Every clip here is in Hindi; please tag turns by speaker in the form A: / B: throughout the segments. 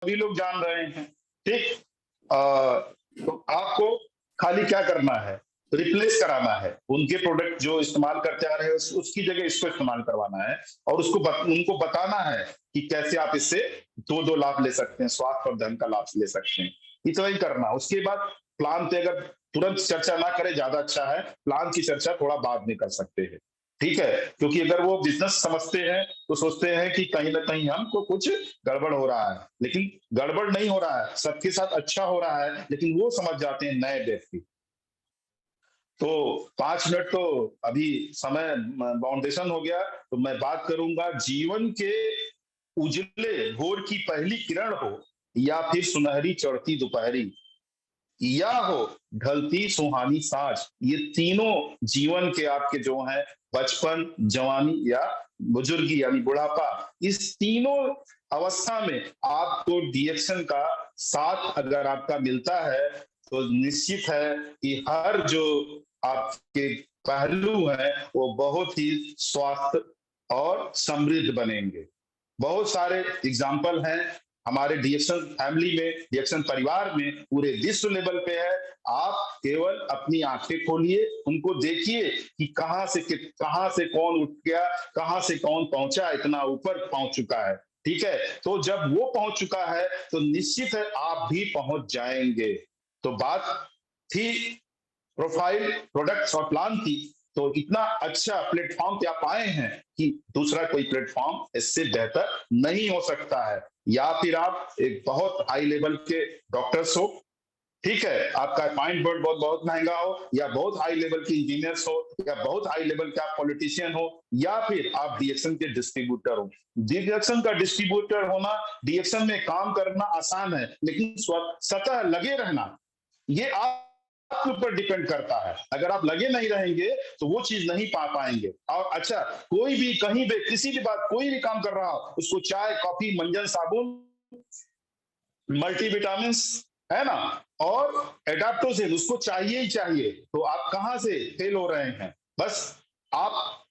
A: सभी लोग जान रहे हैं, ठीक? तो आपको खाली क्या करना है, रिप्लेस कराना है। उनके प्रोडक्ट जो इस्तेमाल करते आ रहे हैं उसकी जगह इसको इस्तेमाल करवाना है और उनको बताना है कि कैसे आप इससे 2-2 लाभ ले सकते हैं, स्वास्थ्य और धन का लाभ ले सकते हैं। इतना ही करना। उसके बाद प्लान पे अगर तुरंत चर्चा ना करें ज़्यादा अच्छा है, प्लान की चर्चा थोड़ा बाद में कर सकते हैं। ठीक है? क्योंकि अगर वो बिज़नेस समझते हैं, तो सोचते हैं कि कहीं न कहीं हमको कुछ गड़बड़ हो रहा है, लेकिन गड़बड़ नहीं हो रहा है, सबके साथ अच्छा हो रहा है, लेकिन वो समझ जाते हैं नए व्यक्ति। तो 5 मिनट तो अभी समय बाउंडेशन हो गया, तो मैं बात करूँगा जीवन के उजले भोर की पहली किरण हो या फिर सुनहरी चढ़ती दोपहरी या हो ढलती सुहानी साँझ, ये तीनों जीवन के आपके जो हैं बचपन, जवानी या बुजुर्गी यानी बुढ़ापा, इस तीनों अवस्था में आपको डिएक्शन का साथ अगर आपका मिलता है, तो निश्चित है कि हर जो आपके पहलू हैं, वो बहुत ही स्वस्थ और समृद्ध बनेंगे। बहुत सारे एग्जाम्पल हैं हमारे डीएक्शन फैमिली में, डीएक्शन परिवार में, पूरे विश्व लेवल पे है। आप केवल अपनी आंखें खोलिए, उनको देखिए कि कहां से कौन उठ गया, कहां से कौन पहुंचा, इतना ऊपर पहुंच चुका है। ठीक है? तो जब वो पहुंच चुका है, तो निश्चित है आप भी पहुंच जाएंगे। तो बात थी प्रोफाइल, प्रोडक्ट्स और प्लान की, तो इतना अच्छा प्लेटफॉर्म पे आप आए हैं कि दूसरा कोई प्लेटफॉर्म इससे बेहतर नहीं हो सकता है। या फिर आप एक बहुत हाई लेवल के डॉक्टर्स हो, ठीक है, आपका पॉइंट बोर्ड बहुत बहुत महंगा हो, या बहुत हाई लेवल के इंजीनियर्स हो, या बहुत हाई लेवल के आप पॉलिटिशियन हो, या फिर आप डीएक्शन के डिस्ट्रीब्यूटर हो। डीएक्शन का डिस्ट्रीब्यूटर होना, डीएक्शन में काम करना आसान है, लेकिन सतह लगे रहना, ये आपके ऊपर डिपेंड करता है। अगर आप लगे नहीं रहेंगे, तो वो चीज नहीं पा पाएंगे। और अच्छा, कोई भी कहीं भी किसी भी बात कोई भी काम कर रहा हो, उसको चाय, कॉफी, मंजन, साबुन, मल्टीविटामिन, है ना, और एडाप्टोजिन उसको चाहिए ही चाहिए। तो आप कहां से फेल हो रहे हैं? बस आप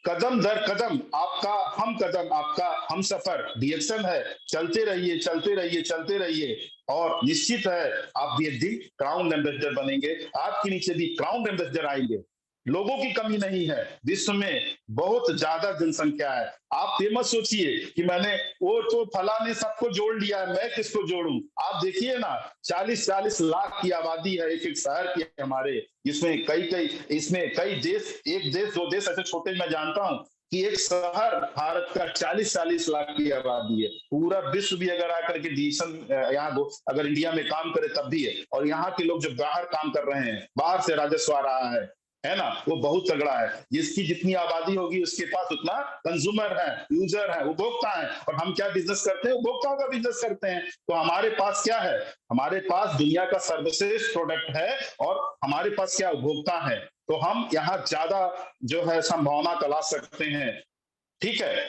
A: कदम दर कदम, आपका हम कदम, आपका हम सफर डीएक्शन है। चलते रहिए, चलते रहिए, चलते रहिए, और निश्चित है आप भी एक दिन क्राउन एम्बेसडर बनेंगे। आपके नीचे भी क्राउन एम्बेसडर आएंगे। लोगों की कमी नहीं है, विश्व में बहुत ज्यादा जनसंख्या है। आप ये मत सोचिए कि मैंने वो तो फला ने सबको जोड़ लिया है, मैं किसको जोड़ूं। आप देखिए ना, 40-40 लाख की आबादी है एक एक शहर की हमारे, इसमें कई कई इसमें कई देश, एक देश दो देश ऐसे छोटे मैं जानता हूं कि एक शहर भारत का 40-40 लाख की आबादी है। पूरा विश्व भी अगर आकर के डिसीजन यहाँ अगर इंडिया में काम करे तब भी है। और यहाँ के लोग जो बाहर काम कर रहे हैं, बाहर से राजस्व आ रहा है ना, वो बहुत तगड़ा है। जिसकी जितनी आबादी होगी उसके पास उतना कंज्यूमर है, यूजर है, उपभोक्ता है। और हम क्या बिजनेस करते हैं? उपभोक्ताओं का बिजनेस करते हैं। तो हमारे पास क्या है? हमारे पास दुनिया का सर्वश्रेष्ठ प्रोडक्ट है, और हमारे पास क्या उपभोक्ता है। तो हम यहाँ ज्यादा जो है संभावना तलाश सकते हैं। ठीक है?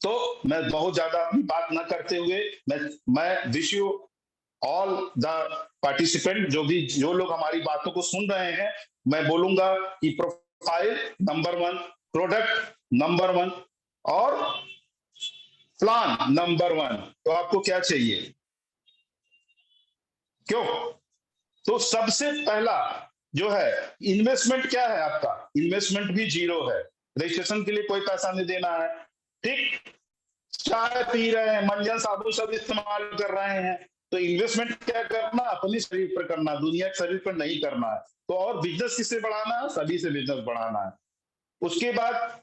A: तो मैं बहुत ज्यादा अपनी बात न करते हुए, मैं wish you all the participant, जो लोग हमारी बातों को सुन रहे हैं, मैं बोलूंगा कि प्रोफाइल नंबर 1, प्रोडक्ट नंबर 1, और प्लान नंबर 1। तो आपको क्या चाहिए? क्यों? तो सबसे पहला जो है, इन्वेस्टमेंट क्या है आपका? इन्वेस्टमेंट भी जीरो है। रजिस्ट्रेशन के लिए कोई पैसा नहीं देना है। ठीक? चाय पी रहे हैं, मंजन साबुन सब इस्तेमाल कर रहे हैं। तो इन्वेस्टमेंट क्या करना? अपने शरीर पर करना, दुनिया के शरीर पर नहीं करना है। तो और बिजनेस किससे बढ़ाना है? सभी से बिजनेस बढ़ाना है। उसके बाद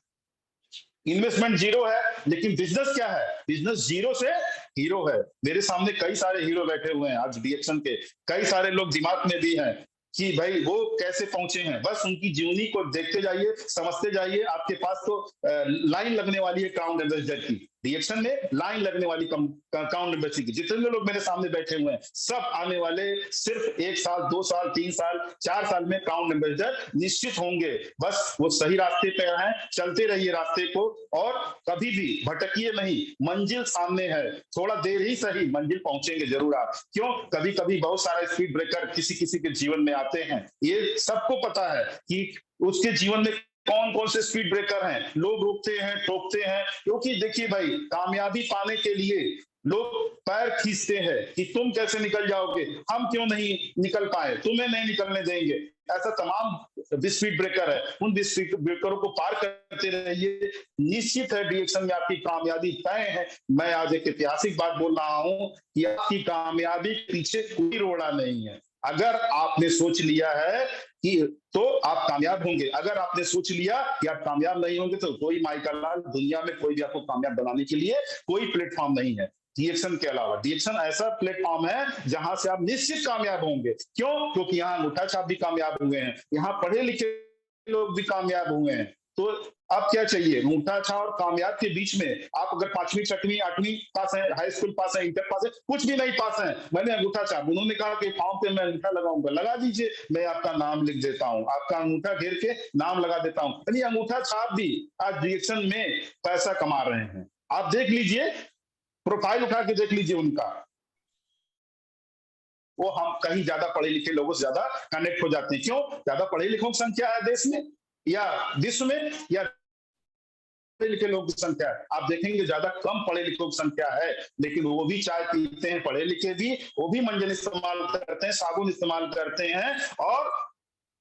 A: इन्वेस्टमेंट जीरो है, लेकिन बिजनेस क्या है? बिजनेस जीरो से हीरो है। मेरे सामने कई सारे हीरो बैठे हुए हैं आज डीएक्शन के। कई सारे लोग दिमाग में भी हैं कि भाई वो कैसे पहुंचे हैं। बस उनकी जीवनी को देखते जाइए, समझते जाइए। आपके पास तो लाइन लगने वाली है क्राउन एम्बेसडर की। रिएक्शन में लाइन लगने वाली काउंट एम्बेसी की। जितने लोग मेरे सामने बैठे हुए हैं, सब आने वाले सिर्फ 1 साल, 2 साल, 3 साल, 4 साल में काउंट एम्बेसडर निश्चित होंगे। बस वो सही रास्ते पे हैं, चलते रहिए रास्ते को, और कभी भी भटकिए नहीं। मंजिल सामने है, थोड़ा देर ही सही, मंजिल पहुंचेंगे जरूर आप। क्यों? कभी कभी बहुत सारा स्पीड ब्रेकर किसी किसी के जीवन में आते हैं। ये सबको पता है कि उसके जीवन में कौन कौन से स्पीड ब्रेकर हैं। लोग रोकते हैं, टोकते हैं, क्योंकि देखिए भाई, कामयाबी पाने के लिए लोग पैर खींचते हैं कि तुम कैसे निकल जाओगे, हम क्यों नहीं निकल पाए, तुम्हें नहीं निकलने देंगे। ऐसा तमाम स्पीड ब्रेकर है, उन स्पीड ब्रेकरों को पार करते रहिए। निश्चित है डिएक्शन में आपकी कामयाबी तय है। मैं आज एक ऐतिहासिक बात बोल रहा हूं कि आपकी कामयाबी के पीछे कोई रोड़ा नहीं है। अगर आपने सोच लिया है कि तो आप कामयाब होंगे, अगर आपने सोच लिया कि आप कामयाब नहीं होंगे तो कोई माइकल लाल दुनिया में कोई भी आपको कामयाब बनाने के लिए कोई प्लेटफॉर्म नहीं है डीएक्शन के अलावा। डीएक्शन ऐसा प्लेटफॉर्म है जहां से आप निश्चित कामयाब होंगे। क्यों? क्योंकि यहाँ अंगूठा छाप भी कामयाब हुए हैं, यहाँ पढ़े लिखे लोग भी कामयाब हुए हैं। तो अब क्या चाहिए? अंगूठा छाप और कामयाब के बीच में आप अगर 5वीं 6वीं 8वीं पास है, हाई स्कूल पास है, इंटर पास है, कुछ भी नहीं पास है, मैंने अंगूठा छाप, उन्होंने कहा कि फॉर्म पे मैं अंगूठा लगाऊंगा, लगा दीजिए, मैं आपका नाम लिख देता हूँ, आपका अंगूठा घेर के नाम लगा देता हूँ। यानी अंगूठा छाप भी आज रिएक्शन में पैसा कमा रहे हैं। आप देख लीजिए, प्रोफाइल उठा के देख लीजिए उनका, वो हम कहीं ज्यादा पढ़े लिखे लोगों से ज्यादा कनेक्ट हो जाते हैं। क्यों? ज्यादा पढ़े लिखों की संख्या है देश में या विश्व में, या पढ़े लिखे लोगों की संख्या है? आप देखेंगे ज्यादा कम पढ़े लिखों की संख्या है, लेकिन वो भी चाय पीते हैं, पढ़े लिखे भी, वो भी मंजन इस्तेमाल करते हैं, साबुन इस्तेमाल करते हैं और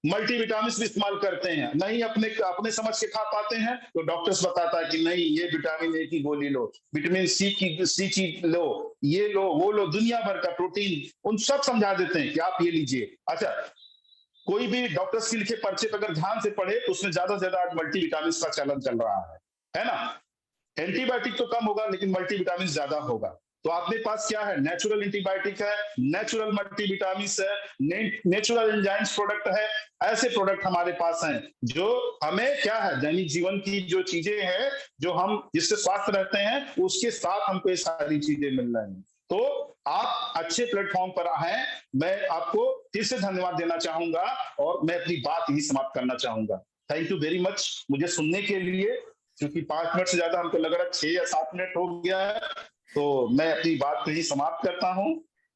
A: मल्टीविटामिन भी इस्तेमाल करते हैं। नहीं अपने अपने समझ के खा पाते हैं तो डॉक्टर्स बताता है कि नहीं ये विटामिन ए की गोली लो, विटामिन सी की लो, ये लो, वो लो, दुनिया भर का प्रोटीन उन सब समझा देते हैं कि आप ये लीजिए। अच्छा, कोई भी डॉक्टर्स के लिखे पर्चे पर अगर ध्यान से पढ़े तो उसमें ज्यादा से ज्यादा आज मल्टीविटामिन का चलन चल रहा है ना? एंटीबायोटिक तो कम होगा लेकिन मल्टीविटामिन ज्यादा होगा। तो आपके पास क्या है? नेचुरल एंटीबायोटिक है, नेचुरल मल्टीविटामिन है, नेचुरल एंजाइम्स प्रोडक्ट है। ऐसे प्रोडक्ट हमारे पास हैं जो हमें क्या है, दैनिक जीवन की जो चीजें हैं, जो हम जिससे स्वास्थ्य रहते हैं, उसके साथ हमको ये सारी चीजें मिल रही हैं। तो आप अच्छे प्लेटफॉर्म पर हैं। मैं आपको फिर से धन्यवाद देना चाहूंगा और मैं अपनी बात यही समाप्त करना चाहूंगा। थैंक यू वेरी मच मुझे सुनने के लिए, क्योंकि 5 मिनट से ज्यादा हमको लग रहा है 6 या 7 मिनट हो गया है। तो मैं अपनी बात को ही समाप्त करता हूं।